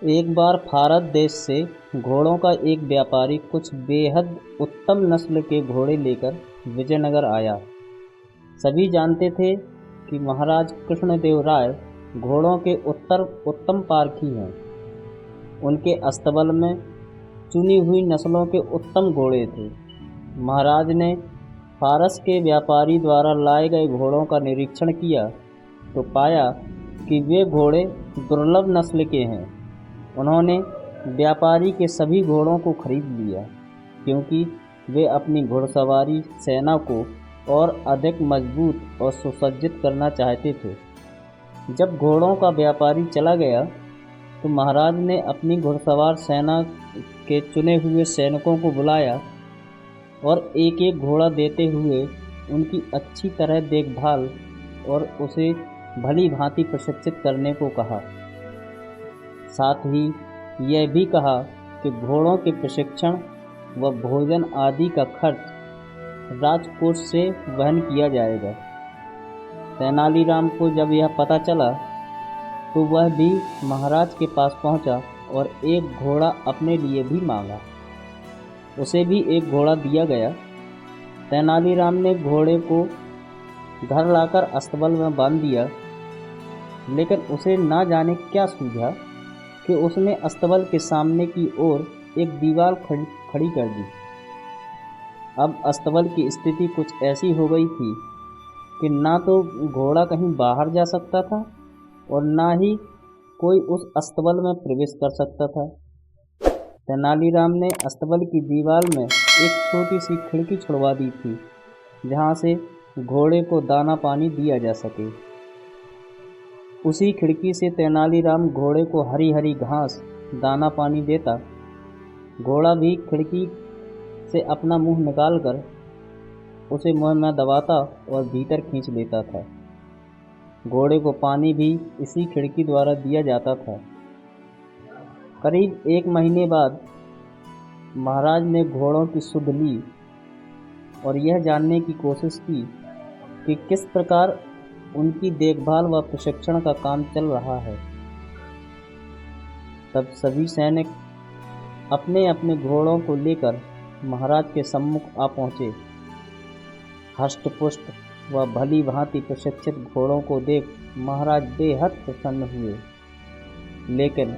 एक बार फारस देश से घोड़ों का एक व्यापारी कुछ बेहद उत्तम नस्ल के घोड़े लेकर विजयनगर आया। सभी जानते थे कि महाराज कृष्णदेव राय घोड़ों के उत्तम पारखी हैं। उनके अस्तबल में चुनी हुई नस्लों के उत्तम घोड़े थे। महाराज ने फारस के व्यापारी द्वारा लाए गए घोड़ों का निरीक्षण किया तो पाया कि वे घोड़े दुर्लभ नस्ल के हैं। उन्होंने व्यापारी के सभी घोड़ों को खरीद लिया क्योंकि वे अपनी घुड़सवारी सेना को और अधिक मजबूत और सुसज्जित करना चाहते थे। जब घोड़ों का व्यापारी चला गया तो महाराज ने अपनी घुड़सवार सेना के चुने हुए सैनिकों को बुलाया और एक एक घोड़ा देते हुए उनकी अच्छी तरह देखभाल और उसे भली भांति प्रशिक्षित करने को कहा। साथ ही यह भी कहा कि घोड़ों के प्रशिक्षण व भोजन आदि का खर्च राजकोष से वहन किया जाएगा। तेनालीराम को जब यह पता चला तो वह भी महाराज के पास पहुंचा और एक घोड़ा अपने लिए भी मांगा। उसे भी एक घोड़ा दिया गया। तेनालीराम ने घोड़े को घर लाकर अस्तबल में बांध दिया, लेकिन उसे ना जाने क्या सूझा कि उसने अस्तबल के सामने की ओर एक दीवार खड़ी कर दी। अब अस्तबल की स्थिति कुछ ऐसी हो गई थी कि ना तो घोड़ा कहीं बाहर जा सकता था और ना ही कोई उस अस्तबल में प्रवेश कर सकता था। तेनालीराम ने अस्तबल की दीवार में एक छोटी सी खिड़की छुड़वा दी थी जहाँ से घोड़े को दाना पानी दिया जा सके। उसी खिड़की से तेनालीराम घोड़े को हरी हरी घास दाना पानी देता। घोड़ा भी खिड़की से अपना मुंह निकालकर उसे मुंह में दबाता और भीतर खींच लेता था। घोड़े को पानी भी इसी खिड़की द्वारा दिया जाता था। करीब 1 महीने बाद महाराज ने घोड़ों की सुध ली और यह जानने की कोशिश की कि किस प्रकार उनकी देखभाल व प्रशिक्षण का काम चल रहा है। तब सभी सैनिक अपने अपने घोड़ों को लेकर महाराज के सम्मुख आ पहुँचे। हष्टपुष्ट व भली भांति प्रशिक्षित घोड़ों को देख महाराज बेहद प्रसन्न हुए, लेकिन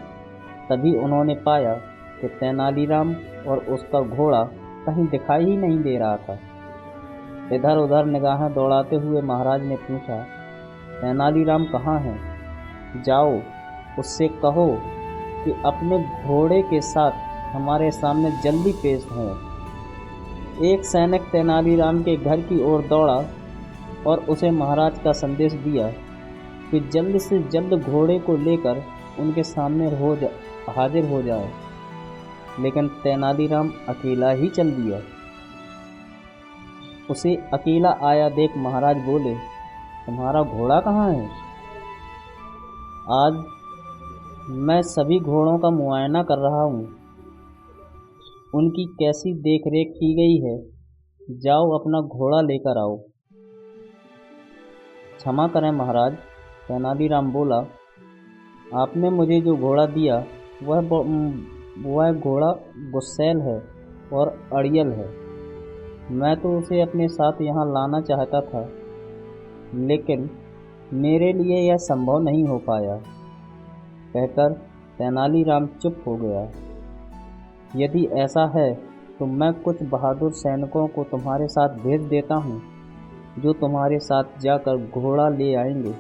तभी उन्होंने पाया कि तेनालीराम और उसका घोड़ा कहीं दिखाई ही नहीं दे रहा था। इधर उधर निगाहें दौड़ाते हुए महाराज ने पूछा, तेनालीराम कहाँ हैं? जाओ उससे कहो कि अपने घोड़े के साथ हमारे सामने जल्दी पेश हों। एक सैनिक तेनालीराम के घर की ओर दौड़ा और उसे महाराज का संदेश दिया कि जल्द से जल्द घोड़े को लेकर उनके सामने हाजिर हो जाए, लेकिन तेनालीराम अकेला ही चल दिया। उसे अकेला आया देख महाराज बोले, तुम्हारा घोड़ा कहाँ है? आज मैं सभी घोड़ों का मुआयना कर रहा हूँ, उनकी कैसी देखरेख की गई है। जाओ अपना घोड़ा लेकर आओ। क्षमा करें महाराज, तेनालीराम बोला, आपने मुझे जो घोड़ा दिया वह घोड़ा गुस्सैल है और अड़ियल है। मैं तो उसे अपने साथ यहाँ लाना चाहता था, लेकिन मेरे लिए यह संभव नहीं हो पाया। कहकर तेनालीराम चुप हो गया। यदि ऐसा है तो मैं कुछ बहादुर सैनिकों को तुम्हारे साथ भेज देता हूँ जो तुम्हारे साथ जाकर घोड़ा ले आएंगे,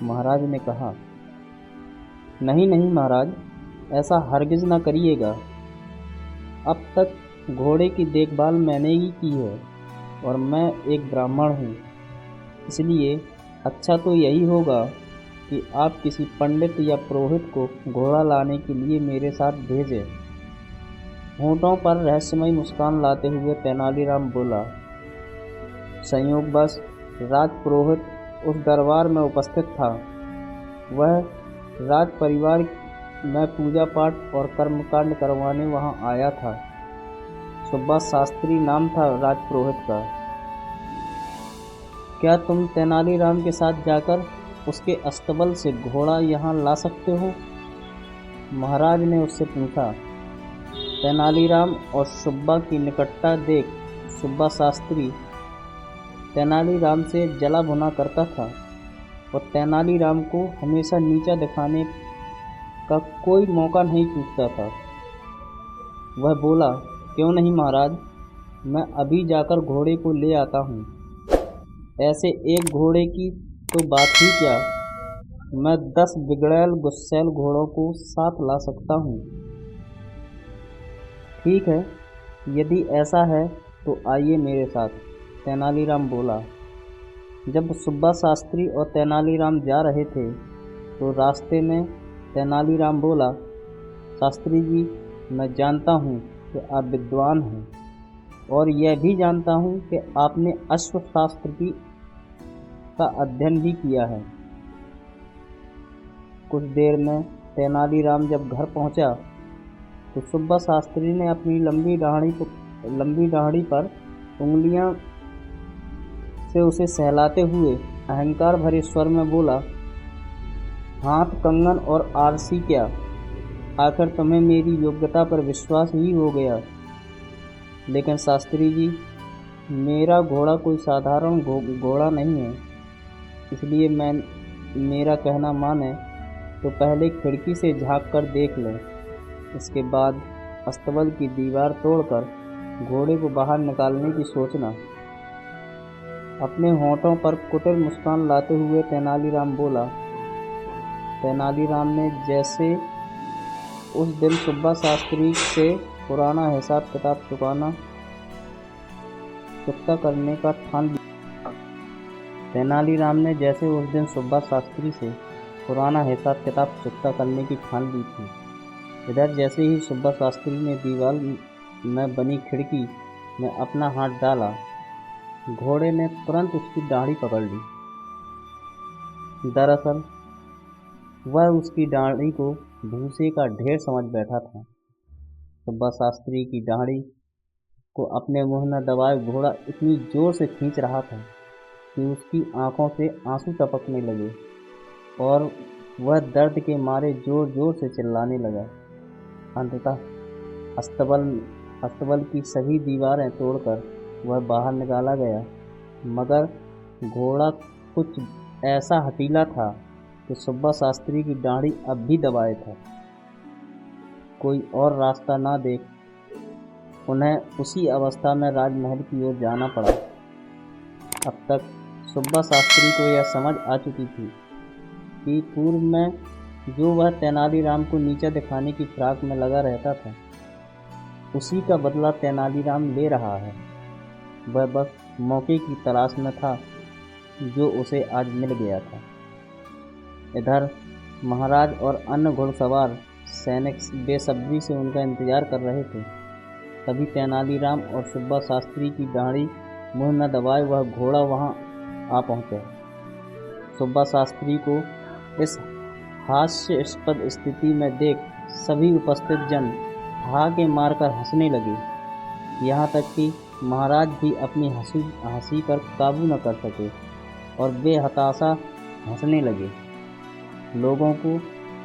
महाराज ने कहा। नहीं नहीं महाराज, ऐसा हरगिज न करिएगा। अब तक घोड़े की देखभाल मैंने ही की है और मैं एक ब्राह्मण हूँ, इसलिए अच्छा तो यही होगा कि आप किसी पंडित या पुरोहित को घोड़ा लाने के लिए मेरे साथ भेजें। होंठों पर रहस्यमयी मुस्कान लाते हुए तेनालीराम बोला, संयोगवश राजपुरोहित उस दरबार में उपस्थित था। वह राज परिवार में पूजा पाठ और कर्मकांड करवाने वहां आया था। सुब्बा शास्त्री नाम था राजपुरोहित का। क्या तुम तेनालीराम के साथ जाकर उसके अस्तबल से घोड़ा यहाँ ला सकते हो? महाराज ने उससे पूछा। तेनालीराम और सुब्बा की निकटता देख सुब्बा शास्त्री तेनालीराम से जला भुना करता था और तेनालीराम को हमेशा नीचा दिखाने का कोई मौका नहीं चूकता था। वह बोला, क्यों नहीं महाराज, मैं अभी जाकर घोड़े को ले आता हूँ। ऐसे एक घोड़े की तो बात ही क्या, मैं 10 बिगड़ैल गुस्सैल घोड़ों को साथ ला सकता हूँ। ठीक है, यदि ऐसा है तो आइए मेरे साथ, तेनालीराम बोला। जब सुब्बा शास्त्री और तेनालीराम जा रहे थे तो रास्ते में तेनालीराम बोला, शास्त्री जी, मैं जानता हूँ कि आप विद्वान हैं और यह भी जानता हूँ कि आपने अश्वशास्त्र का अध्ययन भी किया है। कुछ देर में तेनालीराम जब घर पहुँचा तो सुब्बा शास्त्री ने अपनी लंबी दाढ़ी पर उंगलियां से उसे सहलाते हुए अहंकार भरे स्वर में बोला, हाथ कंगन और आरसी क्या, आखिर तुम्हें मेरी योग्यता पर विश्वास ही हो गया। लेकिन शास्त्री जी, मेरा घोड़ा कोई साधारण घोड़ा नहीं है, इसलिए मेरा कहना माने तो पहले खिड़की से झांक कर देख लें, इसके बाद अस्तबल की दीवार तोड़कर घोड़े को बाहर निकालने की सोचना। अपने होंठों पर कुटिल मुस्कान लाते हुए तेनालीराम बोला। तेनालीराम ने जैसे उस दिन सुब्बा शास्त्री से पुराना हिसाब किताब चुकता करने का ठान लिया। तेनालीराम ने जैसे उस दिन सुब्बा शास्त्री से पुराना हिसाब किताब चुकता करने की ठान ली थी। इधर जैसे ही सुब्बा शास्त्री ने दीवार में बनी खिड़की में अपना हाथ डाला, घोड़े ने तुरंत उसकी दाढ़ी पकड़ ली। दरअसल वह उसकी दाढ़ी को भूसे का ढेर समझ बैठा था। सुब्बा शास्त्री की दाढ़ी को अपने मुंह में दबाए घोड़ा इतनी जोर से खींच रहा था कि उसकी आंखों से आंसू टपकने लगे और वह दर्द के मारे जोर जोर से चिल्लाने लगा। अंततः अस्तबल की सभी दीवारें तोड़कर वह बाहर निकाला गया, मगर घोड़ा कुछ ऐसा हठीला था कि सुब्बा शास्त्री की दाढ़ी अब भी दबाए था। कोई और रास्ता ना देख उन्हें उसी अवस्था में राजमहल की ओर जाना पड़ा। अब तक सुब्बा शास्त्री को यह समझ आ चुकी थी कि पूर्व में जो वह तेनालीराम को नीचा दिखाने की फिराक में लगा रहता था, उसी का बदला तेनालीराम ले रहा है। वह बस मौके की तलाश में था जो उसे आज मिल गया था। इधर महाराज और अन्य घुड़सवार सैनिक बेसब्री से उनका इंतजार कर रहे थे। तभी तेनालीराम और सुब्बा शास्त्री की दाढ़ी मुंह न दबाए वह घोड़ा वहां आ पहुंचा। सुब्बा शास्त्री को इस हास्यास्पद स्थिति में देख सभी उपस्थित जन ठहाके मारकर हंसने लगे। यहाँ तक कि महाराज भी अपनी हंसी पर काबू न कर सके और बेहताशा हंसने लगे। लोगों को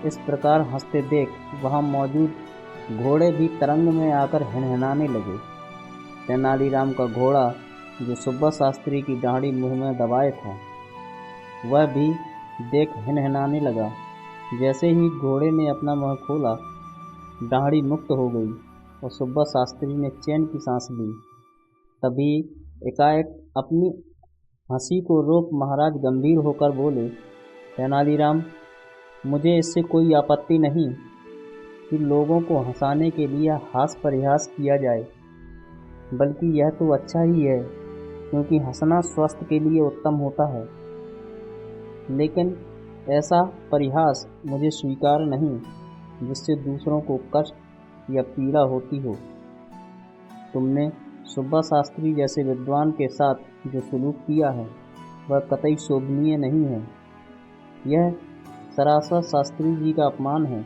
इस प्रकार हंसते देख वहाँ मौजूद घोड़े भी तरंग में आकर हिनहिनाने लगे। तेनालीराम का घोड़ा, जो सुब्बा शास्त्री की दाढ़ी मुंह में दबाए था, वह भी देख हिनहिनाने लगा। जैसे ही घोड़े ने अपना मुंह खोला, दाढ़ी मुक्त हो गई और सुब्बा शास्त्री ने चैन की सांस ली। तभी एकाएक अपनी हंसी को रोक महाराज गंभीर होकर बोले, तेनालीराम, मुझे इससे कोई आपत्ति नहीं कि लोगों को हंसाने के लिए हास परिहास किया जाए, बल्कि यह तो अच्छा ही है, क्योंकि हंसना स्वास्थ्य के लिए उत्तम होता है। लेकिन ऐसा परिहास मुझे स्वीकार नहीं जिससे दूसरों को कष्ट या पीड़ा होती हो। तुमने सुब्बा शास्त्री जैसे विद्वान के साथ जो सलूक किया है वह कतई शोभनीय नहीं है। यह सरासर शास्त्री जी का अपमान है।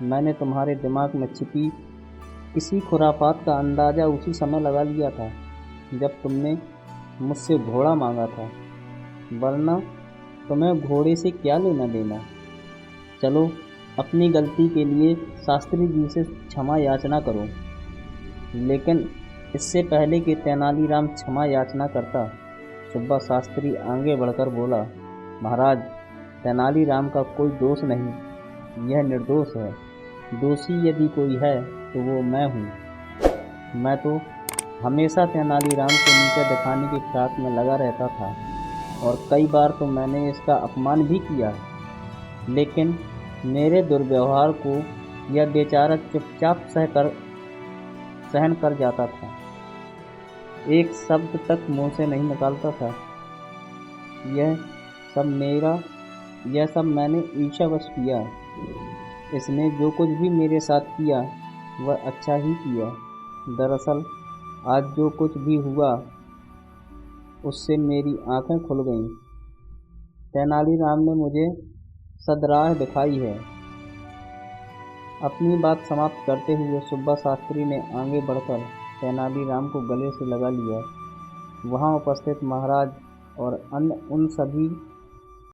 मैंने तुम्हारे दिमाग में छिपी किसी खुरापात का अंदाज़ा उसी समय लगा लिया था जब तुमने मुझसे घोड़ा मांगा था, वरना तुम्हें घोड़े से क्या लेना देना। चलो अपनी गलती के लिए शास्त्री जी से क्षमा याचना करो। लेकिन इससे पहले कि तेनालीराम क्षमा याचना करता, सुब्बा शास्त्री आगे बढ़कर बोला, महाराज, तेनालीराम का कोई दोष नहीं, यह निर्दोष है। दोषी यदि कोई है तो वो मैं हूँ। मैं तो हमेशा तेनालीराम को नीचा दिखाने की फिराक में लगा रहता था और कई बार तो मैंने इसका अपमान भी किया, लेकिन मेरे दुर्व्यवहार को यह बेचारा चुपचाप सहन कर जाता था। एक शब्द तक मुंह से नहीं निकालता था। यह सब मैंने ईर्ष्यावश किया। इसने जो कुछ भी मेरे साथ किया वह अच्छा ही किया। दरअसल आज जो कुछ भी हुआ उससे मेरी आंखें खुल गईं। तेनालीराम ने मुझे सदराह दिखाई है। अपनी बात समाप्त करते हुए सुब्बा शास्त्री ने आगे बढ़कर तेनालीराम को गले से लगा लिया। वहाँ उपस्थित महाराज और अन्य उन सभी